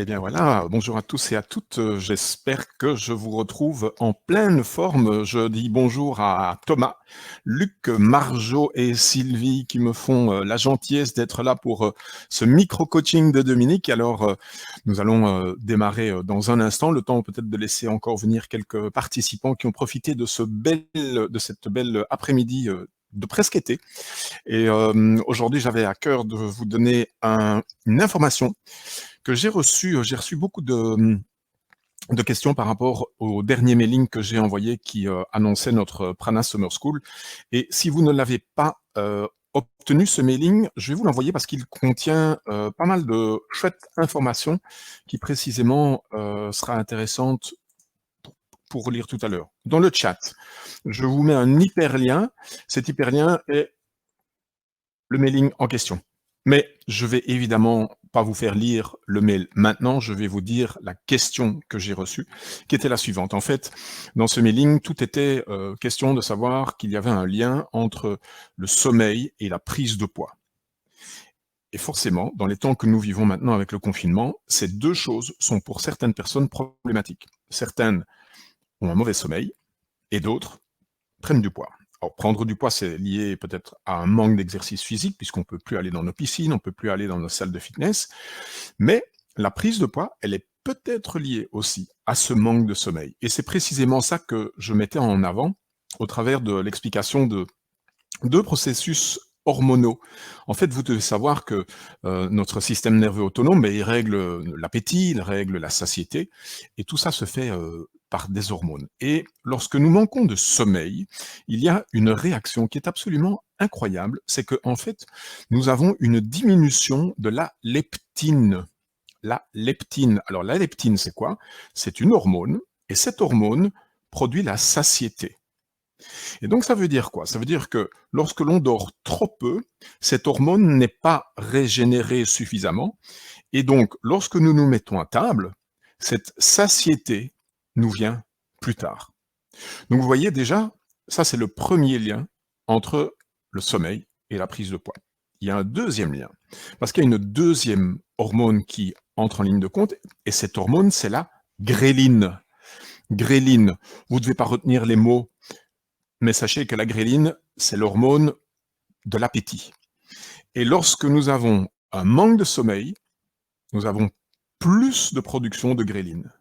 Eh bien voilà, bonjour à tous et à toutes. J'espère que je vous retrouve en pleine forme. Je dis bonjour à Thomas, Luc, Marjo et Sylvie qui me font la gentillesse d'être là pour ce micro-coaching de Dominique. Alors, nous allons démarrer dans un instant, le temps peut-être de laisser encore venir quelques participants qui ont profité de cette belle après-midi de presque été. Et aujourd'hui, j'avais à cœur de vous donner une information que j'ai reçu beaucoup de questions par rapport au dernier mailing que j'ai envoyé qui annonçait notre Prana Summer School. Et si vous ne l'avez pas obtenu, ce mailing, je vais vous l'envoyer parce qu'il contient pas mal de chouettes informations qui précisément sera intéressante pour lire tout à l'heure. Dans le chat, je vous mets un hyperlien. Cet hyperlien est le mailing en question. Mais je vais évidemment pas vous faire lire le mail maintenant, je vais vous dire la question que j'ai reçue, qui était la suivante. En fait, dans ce mailing, tout était question de savoir qu'il y avait un lien entre le sommeil et la prise de poids. Et forcément, dans les temps que nous vivons maintenant avec le confinement, ces deux choses sont pour certaines personnes problématiques. Certaines ont un mauvais sommeil et d'autres prennent du poids. Alors, prendre du poids, c'est lié peut-être à un manque d'exercice physique, puisqu'on ne peut plus aller dans nos piscines, on ne peut plus aller dans nos salles de fitness. Mais la prise de poids, elle est peut-être liée aussi à ce manque de sommeil. Et c'est précisément ça que je mettais en avant au travers de l'explication de deux processus hormonaux. En fait, vous devez savoir que notre système nerveux autonome, il règle l'appétit, il règle la satiété, et tout ça se fait par des hormones. Et lorsque nous manquons de sommeil, il y a une réaction qui est absolument incroyable, c'est que en fait, nous avons une diminution de la leptine. La leptine. Alors la leptine, c'est quoi? C'est une hormone, et cette hormone produit la satiété. Et donc ça veut dire quoi? Ça veut dire que lorsque l'on dort trop peu, cette hormone n'est pas régénérée suffisamment, et donc lorsque nous nous mettons à table, cette satiété nous vient plus tard. Donc vous voyez déjà, ça c'est le premier lien entre le sommeil et la prise de poids. Il y a un deuxième lien, parce qu'il y a une deuxième hormone qui entre en ligne de compte, et cette hormone, c'est la gréline. Gréline, vous ne devez pas retenir les mots, mais sachez que la gréline, c'est l'hormone de l'appétit. Et lorsque nous avons un manque de sommeil, nous avons plus de production de gréline.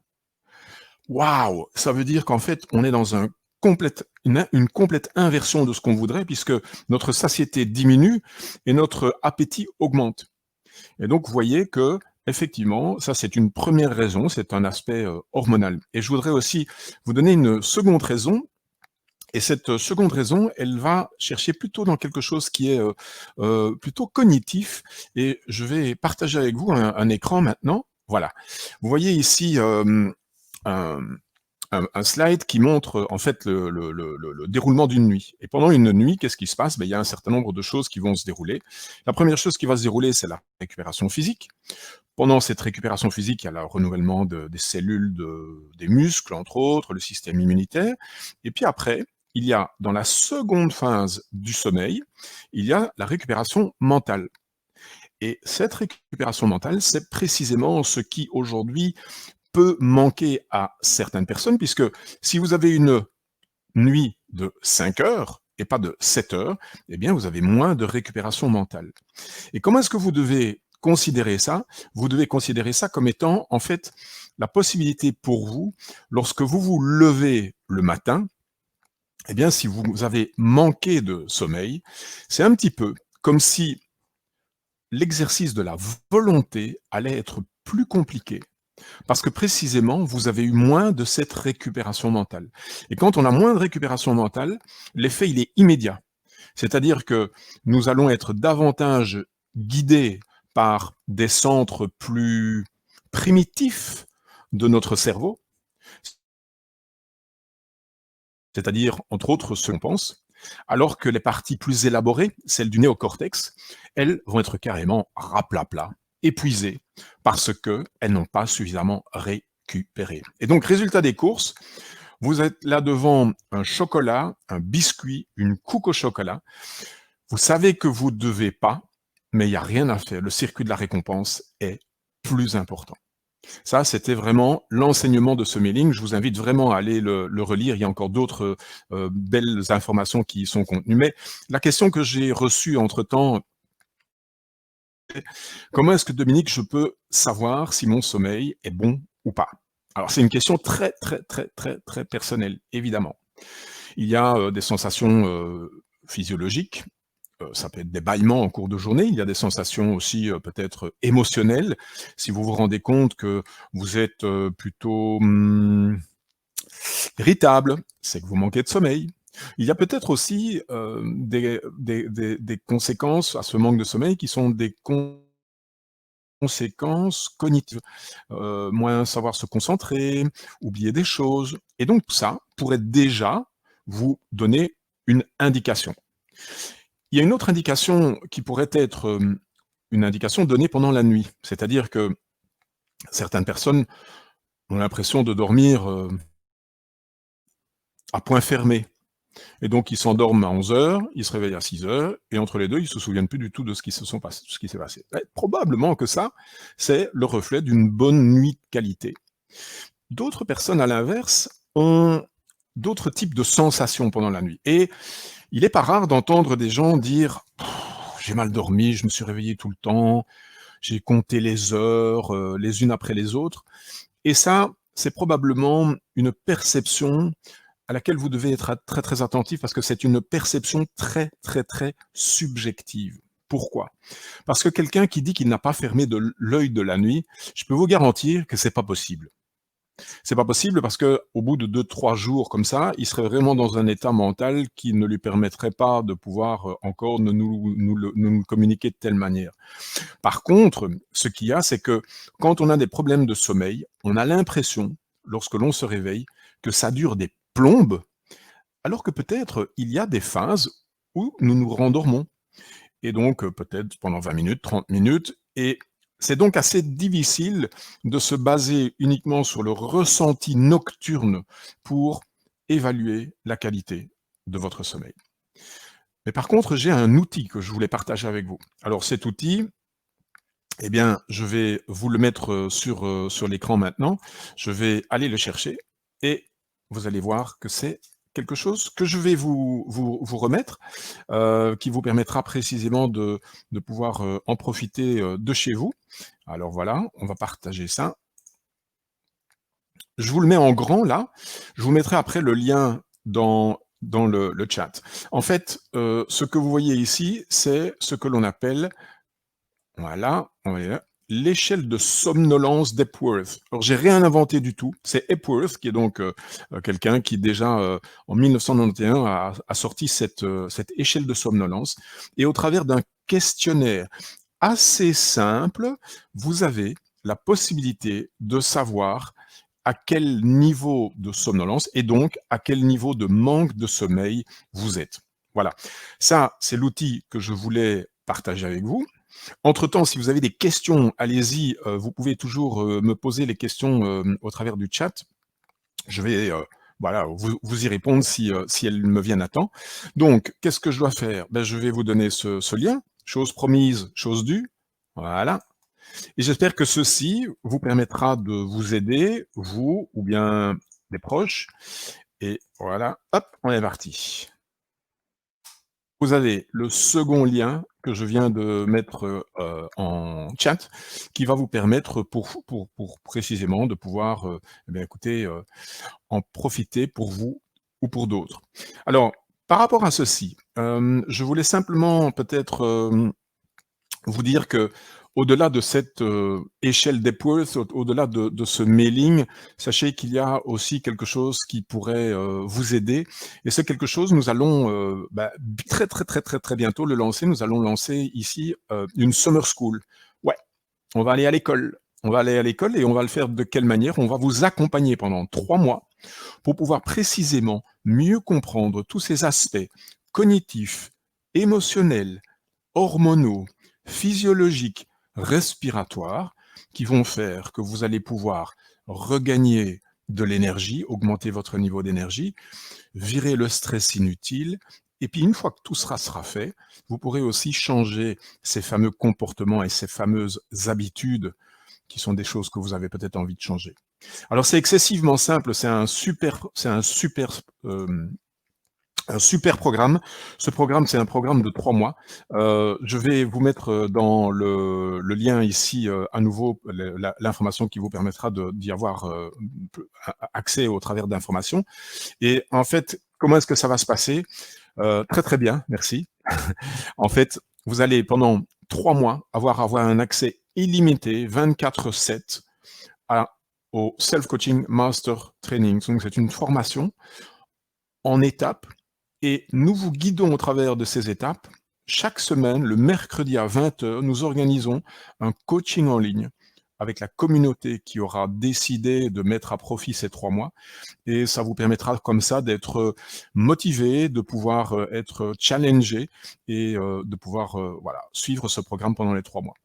Waouh! Ça veut dire qu'en fait, on est dans une complète inversion de ce qu'on voudrait, puisque notre satiété diminue et notre appétit augmente. Et donc, vous voyez que, effectivement, ça c'est une première raison, c'est un aspect hormonal. Et je voudrais aussi vous donner une seconde raison. Et cette seconde raison, elle va chercher plutôt dans quelque chose qui est plutôt cognitif. Et je vais partager avec vous un écran maintenant. Voilà. Vous voyez ici un, un slide qui montre en fait le déroulement d'une nuit. Et pendant une nuit, qu'est-ce qui se passe? Il y a un certain nombre de choses qui vont se dérouler. La première chose qui va se dérouler, c'est la récupération physique. Pendant cette récupération physique, il y a le renouvellement des cellules des muscles, entre autres, le système immunitaire. Et puis après, il y a, dans la seconde phase du sommeil, il y a la récupération mentale. Et cette récupération mentale, c'est précisément ce qui aujourd'hui peut manquer à certaines personnes, puisque si vous avez une nuit de 5 heures et pas de 7 heures, eh bien vous avez moins de récupération mentale. Et comment est-ce que vous devez considérer ça? Vous devez considérer ça comme étant, en fait, la possibilité pour vous, lorsque vous vous levez le matin, eh bien, si vous avez manqué de sommeil, c'est un petit peu comme si l'exercice de la volonté allait être plus compliqué. Parce que précisément, vous avez eu moins de cette récupération mentale. Et quand on a moins de récupération mentale, l'effet, il est immédiat. C'est-à-dire que nous allons être davantage guidés par des centres plus primitifs de notre cerveau, c'est-à-dire, entre autres, ce qu'on pense, alors que les parties plus élaborées, celles du néocortex, elles vont être carrément raplapla, épuisées, parce qu'elles n'ont pas suffisamment récupéré. Et donc, résultat des courses, vous êtes là devant un chocolat, un biscuit, une couque au chocolat. Vous savez que vous ne devez pas, mais il n'y a rien à faire. Le circuit de la récompense est plus important. Ça, c'était vraiment l'enseignement de ce mailing. Je vous invite vraiment à aller le relire. Il y a encore d'autres belles informations qui y sont contenues. Mais la question que j'ai reçue entre-temps, comment est-ce que, Dominique, je peux savoir si mon sommeil est bon ou pas? Alors, c'est une question très, très, très, très, très personnelle, évidemment. Il y a des sensations physiologiques, ça peut être des bâillements en cours de journée. Il y a des sensations aussi peut-être émotionnelles. Si vous vous rendez compte que vous êtes plutôt irritable, c'est que vous manquez de sommeil. Il y a peut-être aussi des conséquences à ce manque de sommeil qui sont des conséquences cognitives. Moins savoir se concentrer, oublier des choses. Et donc tout ça pourrait déjà vous donner une indication. Il y a une autre indication qui pourrait être une indication donnée pendant la nuit. C'est-à-dire que certaines personnes ont l'impression de dormir à point fermé. Et donc, ils s'endorment à 11 heures, ils se réveillent à 6 heures, et entre les deux, ils ne se souviennent plus du tout de ce qui s'est passé. Probablement que ça, c'est le reflet d'une bonne nuit de qualité. D'autres personnes, à l'inverse, ont d'autres types de sensations pendant la nuit. Et il n'est pas rare d'entendre des gens dire « j'ai mal dormi, je me suis réveillé tout le temps, j'ai compté les heures, les unes après les autres ». Et ça, c'est probablement une perception à laquelle vous devez être très, très attentif parce que c'est une perception très, très, très subjective. Pourquoi? Parce que quelqu'un qui dit qu'il n'a pas fermé l'œil de la nuit, je peux vous garantir que c'est pas possible. C'est pas possible parce que au bout de 2-3 jours comme ça, il serait vraiment dans un état mental qui ne lui permettrait pas de pouvoir encore nous communiquer de telle manière. Par contre, ce qu'il y a, c'est que quand on a des problèmes de sommeil, on a l'impression, lorsque l'on se réveille, que ça dure des plombes, alors que peut-être il y a des phases où nous nous rendormons. Et donc peut-être pendant 20 minutes, 30 minutes, et c'est donc assez difficile de se baser uniquement sur le ressenti nocturne pour évaluer la qualité de votre sommeil. Mais par contre, j'ai un outil que je voulais partager avec vous. Alors cet outil, eh bien, je vais vous le mettre sur l'écran maintenant. Je vais aller le chercher et vous allez voir que c'est quelque chose que je vais vous remettre, qui vous permettra précisément de pouvoir en profiter de chez vous. Alors voilà, on va partager ça. Je vous le mets en grand là. Je vous mettrai après le lien dans le chat. En fait, ce que vous voyez ici, c'est ce que l'on appelle voilà, on va dire, l'échelle de somnolence d'Epworth. Alors, j'ai rien inventé du tout. C'est Epworth, qui est donc quelqu'un qui déjà, en 1991, a sorti cette échelle de somnolence. Et au travers d'un questionnaire assez simple, vous avez la possibilité de savoir à quel niveau de somnolence et donc à quel niveau de manque de sommeil vous êtes. Voilà. Ça, c'est l'outil que je voulais partager avec vous. Entre-temps, si vous avez des questions, allez-y, vous pouvez toujours me poser les questions au travers du chat. Je vais voilà, vous y répondre si elles me viennent à temps. Donc, qu'est-ce que je dois faire? Ben, je vais vous donner ce lien, chose promise, chose due. Voilà. Et j'espère que ceci vous permettra de vous aider, vous ou bien des proches. Et voilà, hop, on est parti. Vous avez le second lien que je viens de mettre en chat, qui va vous permettre pour précisément de pouvoir eh bien, écoutez, en profiter pour vous ou pour d'autres. Alors, par rapport à ceci, je voulais simplement peut-être vous dire que au-delà de cette échelle d'Epworth, au-delà de ce mailing, sachez qu'il y a aussi quelque chose qui pourrait vous aider. Et c'est quelque chose, nous allons très, très, très, très, très bientôt le lancer. Nous allons lancer ici une summer school. Ouais, on va aller à l'école. On va aller à l'école et on va le faire de quelle manière? On va vous accompagner pendant 3 mois pour pouvoir précisément mieux comprendre tous ces aspects cognitifs, émotionnels, hormonaux, physiologiques, respiratoires, qui vont faire que vous allez pouvoir regagner de l'énergie, augmenter votre niveau d'énergie, virer le stress inutile, et puis une fois que tout sera fait, vous pourrez aussi changer ces fameux comportements et ces fameuses habitudes qui sont des choses que vous avez peut-être envie de changer. Alors c'est excessivement simple, c'est un super programme. Ce programme, c'est un programme de 3 mois. Je vais vous mettre dans le lien ici à nouveau l'information qui vous permettra d'y avoir accès au travers d'informations. Et en fait, comment est-ce que ça va se passer? Très très bien, merci. En fait, vous allez pendant 3 mois avoir un accès illimité 24/7 au Self-Coaching Master Training. Donc c'est une formation en étapes et nous vous guidons au travers de ces étapes. Chaque semaine, le mercredi à 20h, nous organisons un coaching en ligne avec la communauté qui aura décidé de mettre à profit ces 3 mois. Et ça vous permettra comme ça d'être motivé, de pouvoir être challengé et de pouvoir voilà, suivre ce programme pendant les 3 mois.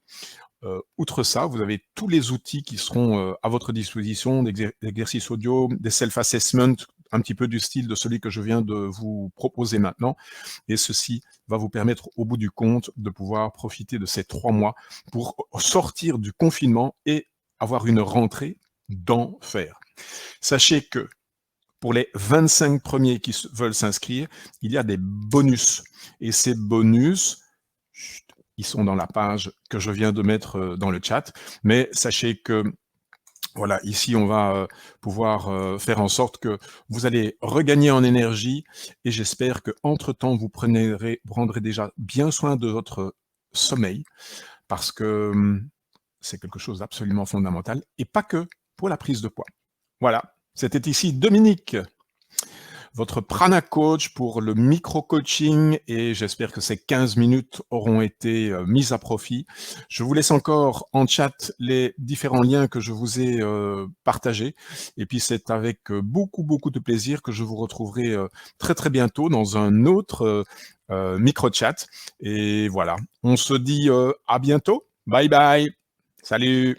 Outre ça, vous avez tous les outils qui seront à votre disposition, d'exercices audio, des self-assessment, un petit peu du style de celui que je viens de vous proposer maintenant. Et ceci va vous permettre, au bout du compte, de pouvoir profiter de ces 3 mois pour sortir du confinement et avoir une rentrée d'enfer. Sachez que pour les 25 premiers qui veulent s'inscrire, il y a des bonus. Et ces bonus, ils sont dans la page que je viens de mettre dans le chat. Mais sachez que voilà, ici, on va pouvoir faire en sorte que vous allez regagner en énergie et j'espère qu'entre-temps, vous prendrez déjà bien soin de votre sommeil parce que c'est quelque chose d'absolument fondamental et pas que pour la prise de poids. Voilà, c'était ici Dominique, votre Prana Coach pour le micro-coaching et j'espère que ces 15 minutes auront été mises à profit. Je vous laisse encore en chat les différents liens que je vous ai partagés et puis c'est avec beaucoup de plaisir que je vous retrouverai très très bientôt dans un autre micro-chat et voilà, on se dit à bientôt, bye bye, salut.